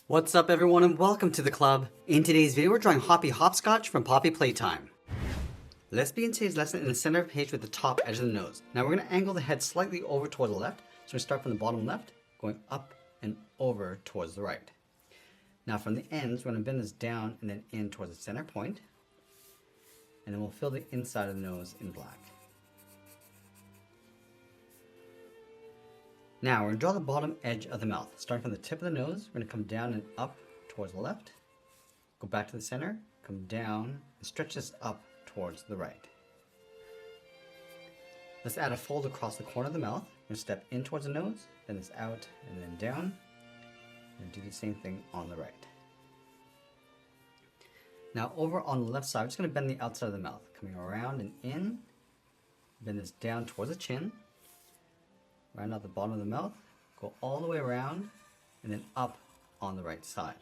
What's up everyone and welcome to the club. In today's video we're drawing Hoppy Hopscotch from Poppy Playtime. Let's begin today's lesson in the center of the page with the top edge of the nose. Now we're going to angle the head slightly over toward the left. So we start from the bottom left, going up and over towards the right. Now from the ends we're going to bend this down and then in towards the center point. And then we'll fill the inside of the nose in black. Now we're going to draw the bottom edge of the mouth. Starting from the tip of the nose, we're going to come down and up towards the left. Go back to the center, come down, and stretch this up towards the right. Let's add a fold across the corner of the mouth. We're going to step in towards the nose, bend this out and then down, and do the same thing on the right. Now over on the left side, we're just going to bend the outside of the mouth, coming around and in, bend this down towards the chin, round out the bottom of the mouth, go all the way around, and then up on the right side.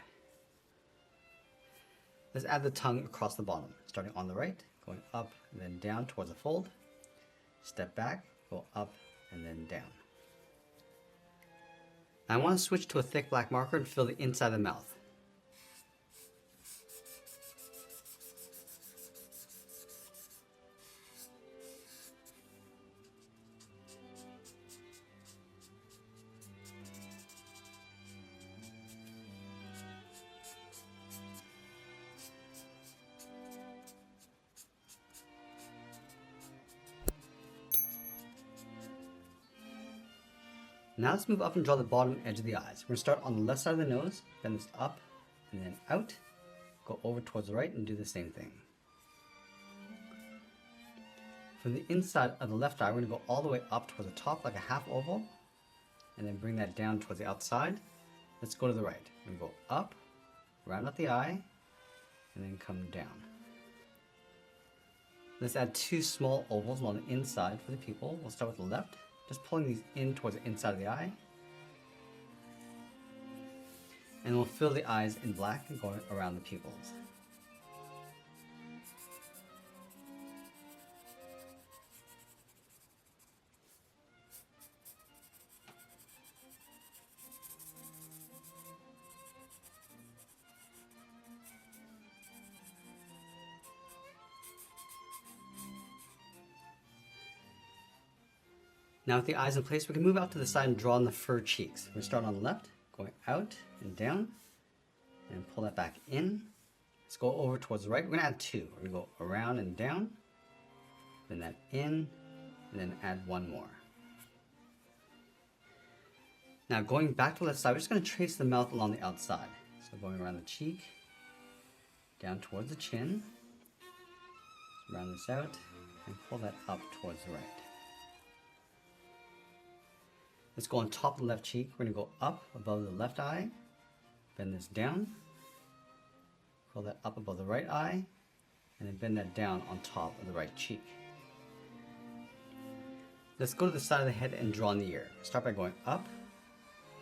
Let's add the tongue across the bottom, starting on the right, going up and then down towards the fold. Step back, go up and then down. Now I want to switch to a thick black marker and fill the inside of the mouth. Now let's move up and draw the bottom edge of the eyes. We're going to start on the left side of the nose, bend this up and then out, go over towards the right and do the same thing. From the inside of the left eye, we're going to go all the way up towards the top like a half oval and then bring that down towards the outside. Let's go to the right. We're going to go up, round out the eye, and then come down. Let's add two small ovals along the inside for the pupil. We'll start with the left. Just pulling these in towards the inside of the eye. And we'll fill the eyes in black and going around the pupils. Now with the eyes in place, we can move out to the side and draw on the fur cheeks. We're going to start on the left, going out and down, and pull that back in. Let's go over towards the right. We're going to add two. We're going to go around and down, then that in, and then add one more. Now going back to the left side, we're just going to trace the mouth along the outside. So going around the cheek, down towards the chin, round this out, and pull that up towards the right. Let's go on top of the left cheek. We're going to go up above the left eye, bend this down, pull that up above the right eye, and then bend that down on top of the right cheek. Let's go to the side of the head and draw on the ear. Start by going up,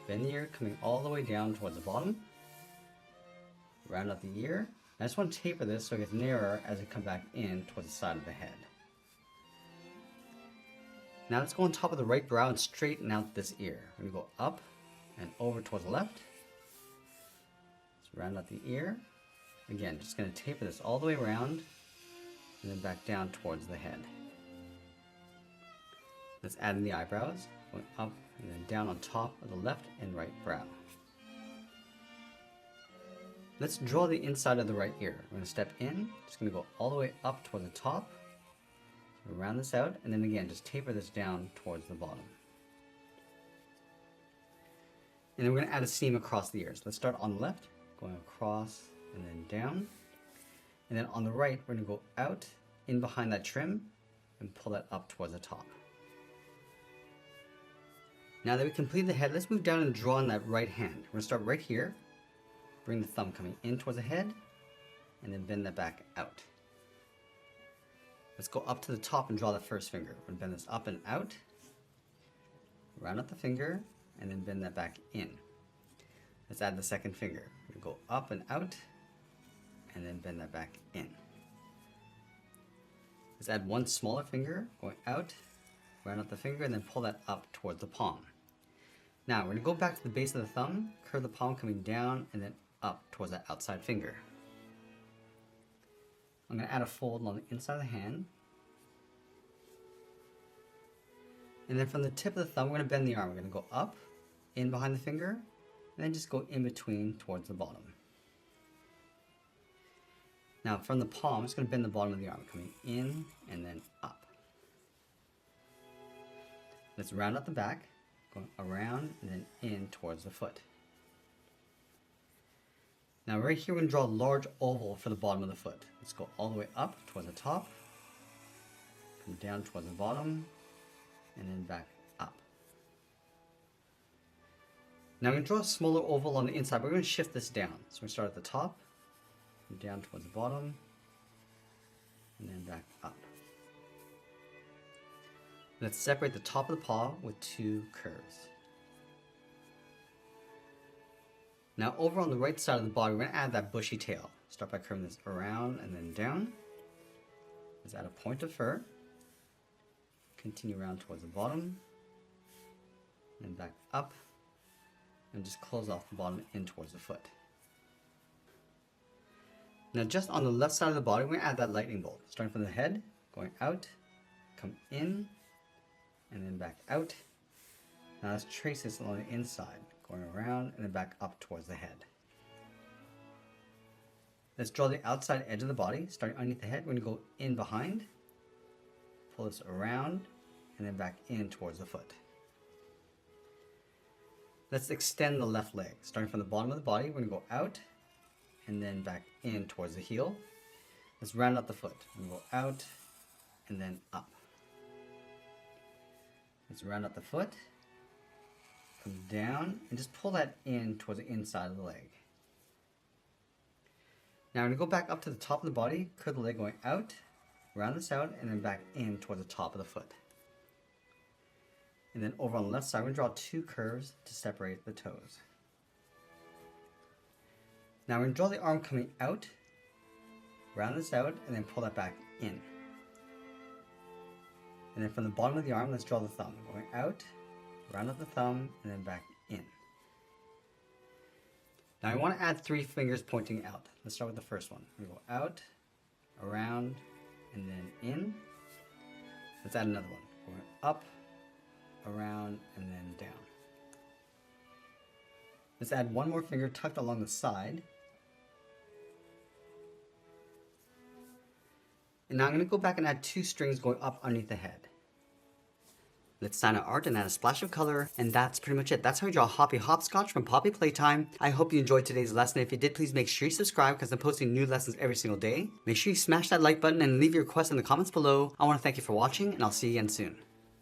bend the ear, coming all the way down towards the bottom, round out the ear. I just want to taper this so it gets narrower as it comes back in towards the side of the head. Now let's go on top of the right brow and straighten out this ear. We're going to go up and over towards the left. Let's round out the ear. Again, just going to taper this all the way around and then back down towards the head. Let's add in the eyebrows, going up and then down on top of the left and right brow. Let's draw the inside of the right ear. We're going to step in, just going to go all the way up toward the top. Round this out, and then again, just taper this down towards the bottom. And then we're going to add a seam across the ears. Let's start on the left, going across and then down. And then on the right, we're going to go out, in behind that trim, and pull that up towards the top. Now that we complete the head, let's move down and draw on that right hand. We're going to start right here, bring the thumb coming in towards the head, and then bend that back out. Let's go up to the top and draw the first finger. We're going to bend this up and out, round out the finger, and then bend that back in. Let's add the second finger. We're going to go up and out, and then bend that back in. Let's add one smaller finger, going out, round out the finger, and then pull that up towards the palm. Now we're going to go back to the base of the thumb, curve the palm coming down and then up towards that outside finger. I'm going to add a fold on the inside of the hand. And then from the tip of the thumb, we're going to bend the arm. We're going to go up, in behind the finger, and then just go in between towards the bottom. Now from the palm, I'm just going to bend the bottom of the arm, coming in and then up. Let's round out the back, going around and then in towards the foot. Now right here, we're going to draw a large oval for the bottom of the foot. Let's go all the way up towards the top, come down towards the bottom, and then back up. Now I'm going to draw a smaller oval on the inside. We're going to shift this down. So we start at the top, down towards the bottom, and then back up. Let's separate the top of the paw with two curves. Now over on the right side of the body, we're going to add that bushy tail. Start by curving this around and then down. Let's add a point of fur. Continue around towards the bottom, and back up, and just close off the bottom in towards the foot. Now just on the left side of the body, we're going to add that lightning bolt. Starting from the head, going out, come in, and then back out. Now let's trace this along the inside, going around and then back up towards the head. Let's draw the outside edge of the body. Starting underneath the head, we're going to go in behind, pull this around, and then back in towards the foot. Let's extend the left leg. Starting from the bottom of the body, we're going to go out and then back in towards the heel. Let's round out the foot. We're going to go out and then up. Let's round out the foot, come down, and just pull that in towards the inside of the leg. Now I'm going to go back up to the top of the body, curve the leg going out, round this out, and then back in towards the top of the foot. And then over on the left side, we're going to draw two curves to separate the toes. Now we're going to draw the arm coming out, round this out, and then pull that back in. And then from the bottom of the arm, let's draw the thumb. Going out, round up the thumb, and then back in. Now I want to add three fingers pointing out. Let's start with the first one. We go out, around, and then in. Let's add another one. Going up, around, and then down. Let's add one more finger tucked along the side. And now I'm going to go back and add two strings going up underneath the head. Let's sign our art and add a splash of color, and that's pretty much it. That's how we draw Hoppy Hopscotch from Poppy Playtime. I hope you enjoyed today's lesson. If you did, please make sure you subscribe because I'm posting new lessons every single day. Make sure you smash that like button and leave your requests in the comments below. I want to thank you for watching, and I'll see you again soon.